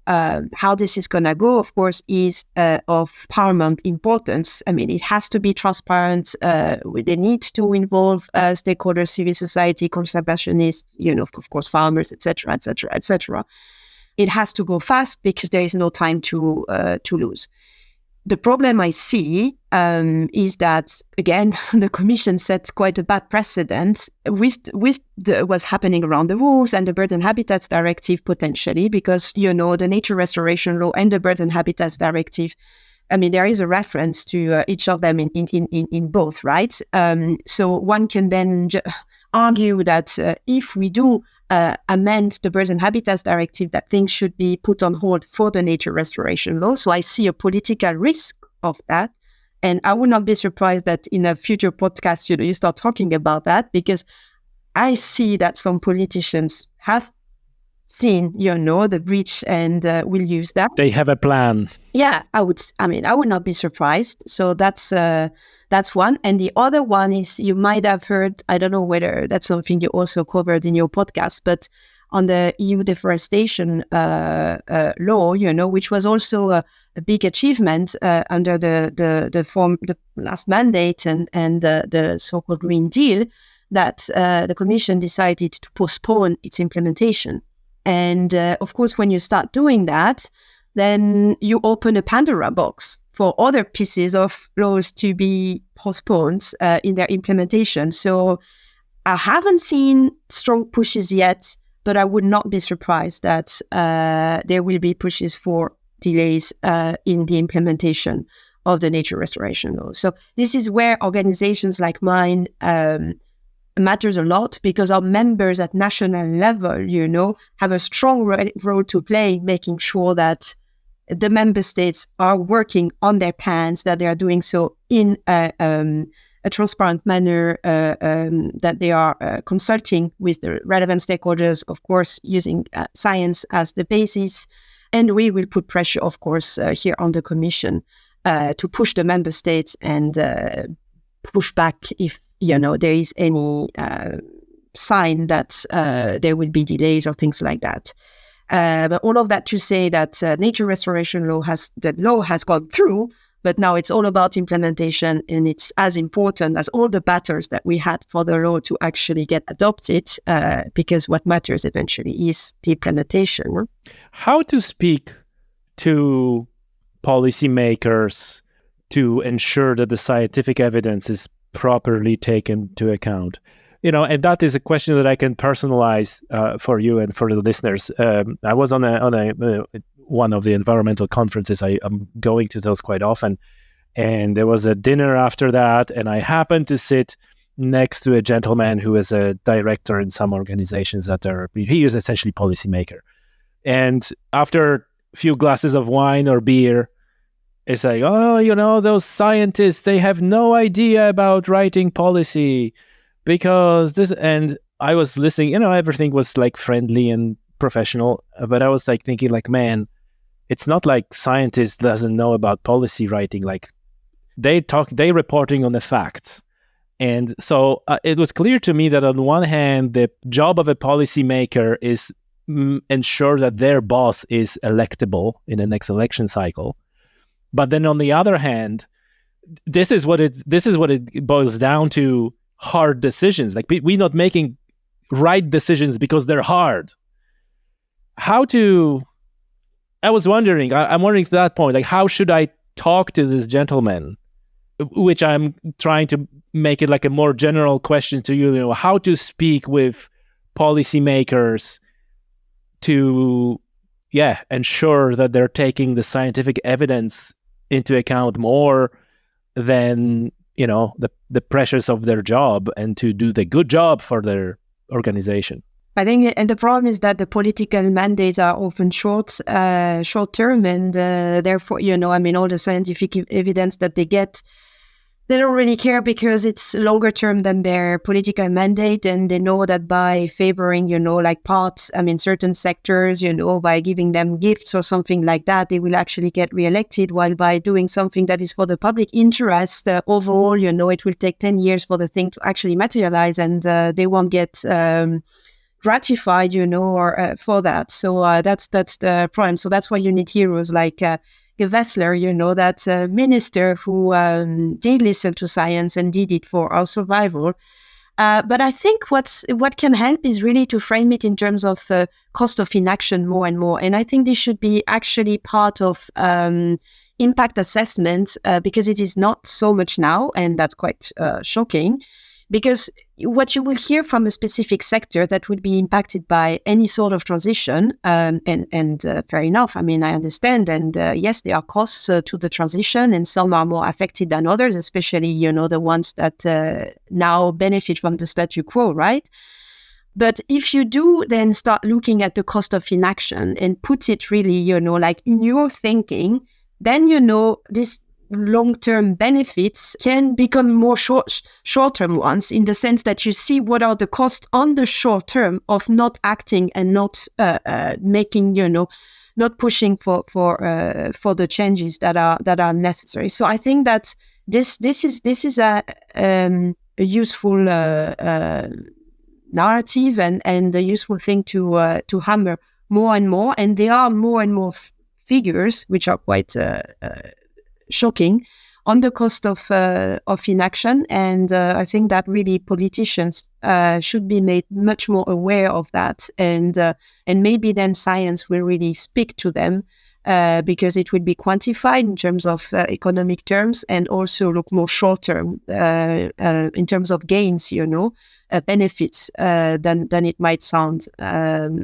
this is going to go, of course, is of paramount importance. I mean, it has to be transparent. They need to involve stakeholders, civil society, conservationists, of course, farmers, etc., etc., etc. It has to go fast because there is no time to lose. The problem I see is that, again, the Commission set quite a bad precedent with what's happening around the rules and the Birds and Habitats Directive potentially, because, the Nature Restoration Law and the Birds and Habitats Directive, I mean, there is a reference to each of them in both, right? So one can then argue that if we do amend the Birds and Habitats Directive, that things should be put on hold for the nature restoration law. So I see a political risk of that. And I would not be surprised that in a future podcast, you start talking about that, because I see that some politicians have seen, the breach and will use that. They have a plan. Yeah, I would not be surprised. So that's one. And the other one is, you might have heard, I don't know whether that's something you also covered in your podcast, but on the EU deforestation law, which was also a big achievement under the last mandate and the so-called Green Deal, that the Commission decided to postpone its implementation. And of course, when you start doing that, then you open a Pandora box for other pieces of laws to be postponed in their implementation. So I haven't seen strong pushes yet, but I would not be surprised that there will be pushes for delays in the implementation of the nature restoration law. So this is where organizations like mine matters a lot, because our members at national level, have a strong role to play, making sure that the member states are working on their plans, that they are doing so in a transparent manner, that they are consulting with the relevant stakeholders, of course, using science as the basis. And we will put pressure, of course, here on the Commission to push the member states and push back if there is any sign that there will be delays or things like that. But all of that to say that nature restoration law has gone through, but now it's all about implementation, and it's as important as all the battles that we had for the law to actually get adopted, because what matters eventually is the implementation. How to speak to policymakers to ensure that the scientific evidence is properly taken into account? And that is a question that I can personalize for you and for the listeners. I was on one of the environmental conferences. I'm going to those quite often, and there was a dinner after that, and I happened to sit next to a gentleman who is a director in some organizations he is essentially policymaker. And after a few glasses of wine or beer, it's like, those scientists, they have no idea about writing policy. Because this, and I was listening, everything was like friendly and professional, but I was like thinking like, man, it's not like scientists doesn't know about policy writing. Like they reporting on the facts. And so it was clear to me that on one hand, the job of a policymaker is ensure that their boss is electable in the next election cycle. But then on the other hand, this is what it boils down to. Hard decisions. Like we're not making right decisions because they're hard. I was wondering, I'm wondering to that point, like how should I talk to this gentleman? Which I'm trying to make it like a more general question to you, how to speak with policymakers to, ensure that they're taking the scientific evidence into account more than the pressures of their job, and to do the good job for their organization. I think, and the problem is that the political mandates are often short term, and therefore, all the scientific evidence that they get They don't really care because it's longer term than their political mandate, and they know that by favoring, certain sectors, by giving them gifts or something like that, they will actually get reelected. While by doing something that is for the public interest, overall, it will take 10 years for the thing to actually materialize, and they won't get gratified, or for that. So that's the problem. So that's why you need heroes like Wessler, that minister who did listen to science and did it for our survival. But I think what can help is really to frame it in terms of cost of inaction more and more. And I think this should be actually part of impact assessment because it is not so much now, and that's quite shocking. Because what you will hear from a specific sector that would be impacted by any sort of transition, and fair enough, I understand, and yes, there are costs to the transition, and some are more affected than others, especially, the ones that now benefit from the statu quo, right? But if you do then start looking at the cost of inaction and put it really, in your thinking, then, this long-term benefits can become more short-term ones, in the sense that you see what are the costs on the short term of not acting and not making, not pushing for the changes that are necessary. So I think that this is a useful narrative and a useful thing to hammer more and more. And there are more and more figures which are quite shocking on the cost of inaction, and I think that really politicians should be made much more aware of that, and maybe then science will really speak to them because it will be quantified in terms of economic terms, and also look more short term in terms of gains, benefits than it might sound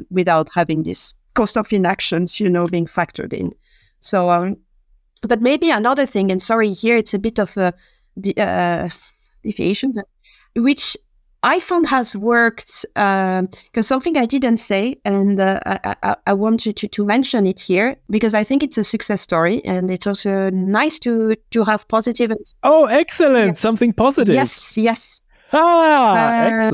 without having this cost of inactions, being factored in. So. But maybe another thing, and sorry, here it's a bit of a deviation, which I found has worked, because something I didn't say, and I wanted to mention it here, because I think it's a success story, and it's also nice to have positive. Oh, excellent! Yes. Something positive. Yes. Excellent.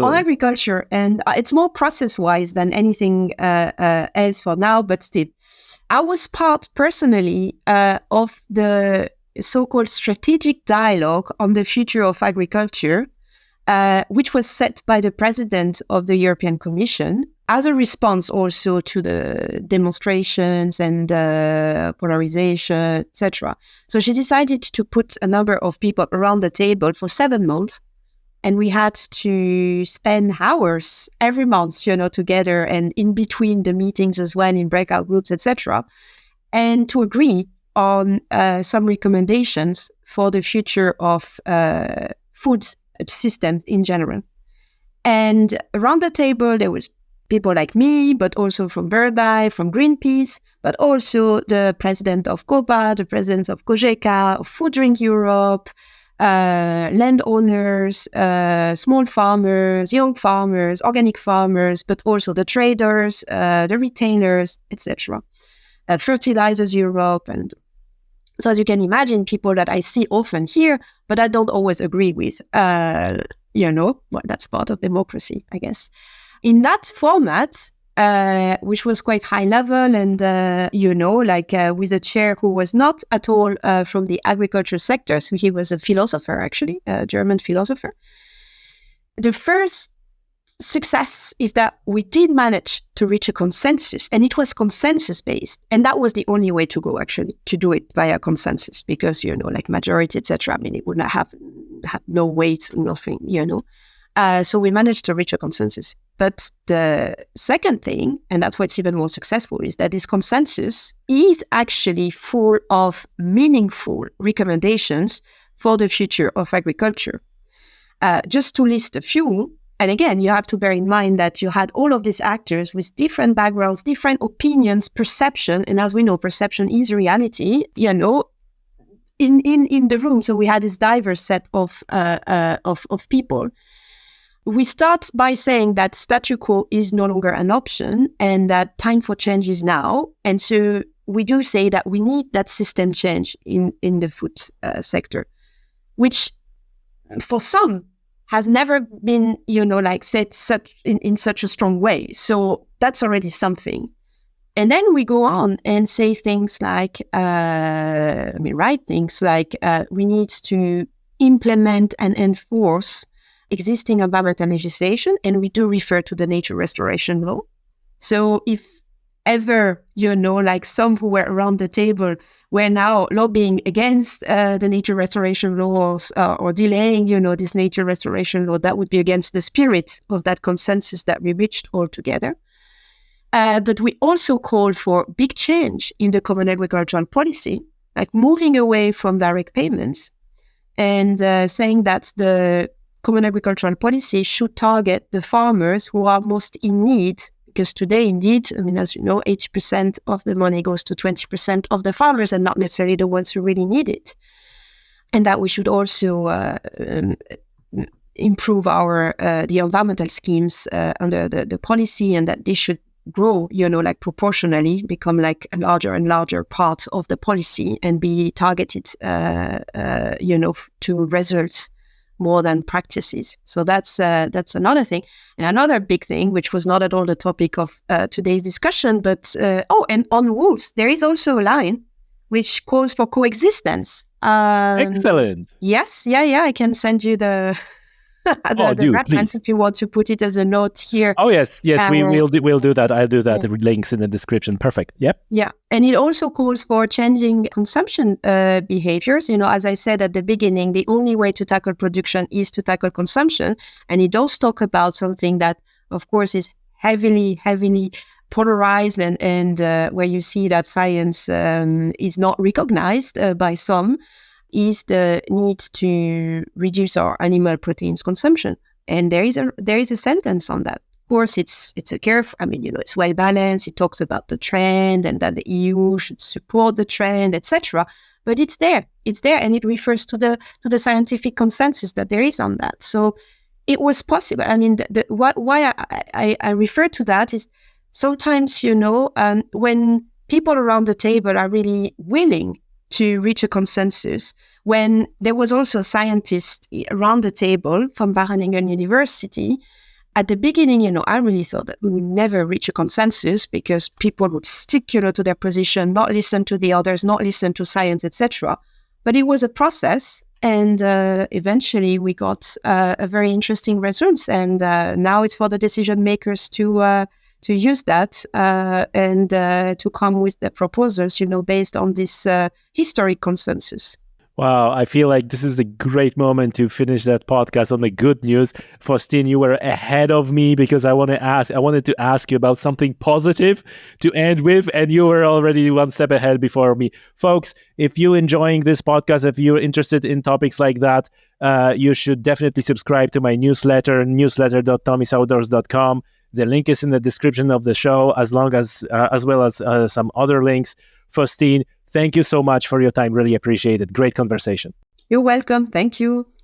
On agriculture, and it's more process-wise than anything else for now, but still. I was part personally of the so-called strategic dialogue on the future of agriculture, which was set by the president of the European Commission as a response also to the demonstrations and polarization, etc. So she decided to put a number of people around the table for 7 months. And we had to spend hours every month, together, and in between the meetings as well, in breakout groups, etc., and to agree on some recommendations for the future of food systems in general. And around the table, there was people like me, but also from BirdEye, from Greenpeace, but also the president of COPA, the president of COGECA, of Food Drink Europe, landowners, small farmers, young farmers, organic farmers, but also the traders, the retailers, etc. Fertilizers Europe. And so as you can imagine, people that I see often here, but I don't always agree with, well, that's part of democracy, I guess. In that format, which was quite high level, and with a chair who was not at all from the agriculture sector. So he was a philosopher, actually, a German philosopher. The first success is that we did manage to reach a consensus, and it was consensus based. And that was the only way to go, actually, to do it via consensus, because, majority, etc. It would not have no weight, nothing, So we managed to reach a consensus. But the second thing, and that's why it's even more successful, is that this consensus is actually full of meaningful recommendations for the future of agriculture. Just to list a few, and again, you have to bear in mind that you had all of these actors with different backgrounds, different opinions, perception, and as we know, perception is reality, in the room. So we had this diverse set of people. We start by saying that statu quo is no longer an option and that time for change is now. And so we do say that we need that system change in the food sector, which for some, has never been, said in such a strong way. So that's already something. And then we go on and say things like, write things like, we need to implement and enforce existing environmental legislation, and we do refer to the nature restoration law. So if ever, some who were around the table were now lobbying against the nature restoration laws or delaying, this nature restoration law, that would be against the spirit of that consensus that we reached all together. But we also called for big change in the common agricultural policy, like moving away from direct payments and saying that the common agricultural policy should target the farmers who are most in need. Because today, indeed, as you know, 80% of the money goes to 20% of the farmers and not necessarily the ones who really need it. And that we should also improve the environmental schemes under the policy, and that this should grow, proportionally, become like a larger and larger part of the policy and be targeted, to results more than practices. So that's another thing. And another big thing, which was not at all the topic of today's discussion, but, and on wolves, there is also a line which calls for coexistence. Excellent. Yes. Yeah. I can send you the reference if you want to put it as a note here. Oh, yes. We'll do that. I'll do that. Yeah. Links in the description. Perfect. Yep. Yeah. And it also calls for changing consumption behaviors. As I said at the beginning, the only way to tackle production is to tackle consumption. And it does talk about something that, of course, is heavily polarized and where you see that science is not recognized by some, is the need to reduce our animal proteins consumption. And there is a sentence on that. Of course, it's a curve. It's well balanced. It talks about the trend and that the EU should support the trend, etc. But it's there, and it refers to the scientific consensus that there is on that. So it was possible. Why I refer to that is sometimes, when people around the table are really willing to reach a consensus, when there was also a scientist around the table from Wageningen University. At the beginning, I really thought that we would never reach a consensus because people would stick, to their position, not listen to the others, not listen to science, etc. But it was a process, and eventually we got a very interesting results. And now it's for the decision makers to use that and to come with the proposals, based on this historic consensus. Wow, I feel like this is a great moment to finish that podcast on the good news. Faustine, you were ahead of me because I wanted to ask you about something positive to end with, and you were already one step ahead before me. Folks, if you're enjoying this podcast, if you're interested in topics like that, you should definitely subscribe to my newsletter, newsletter.tommysoutdoors.com. The link is in the description of the show, as well as some other links. Faustine, thank you so much for your time. Really appreciate it. Great conversation. You're welcome. Thank you.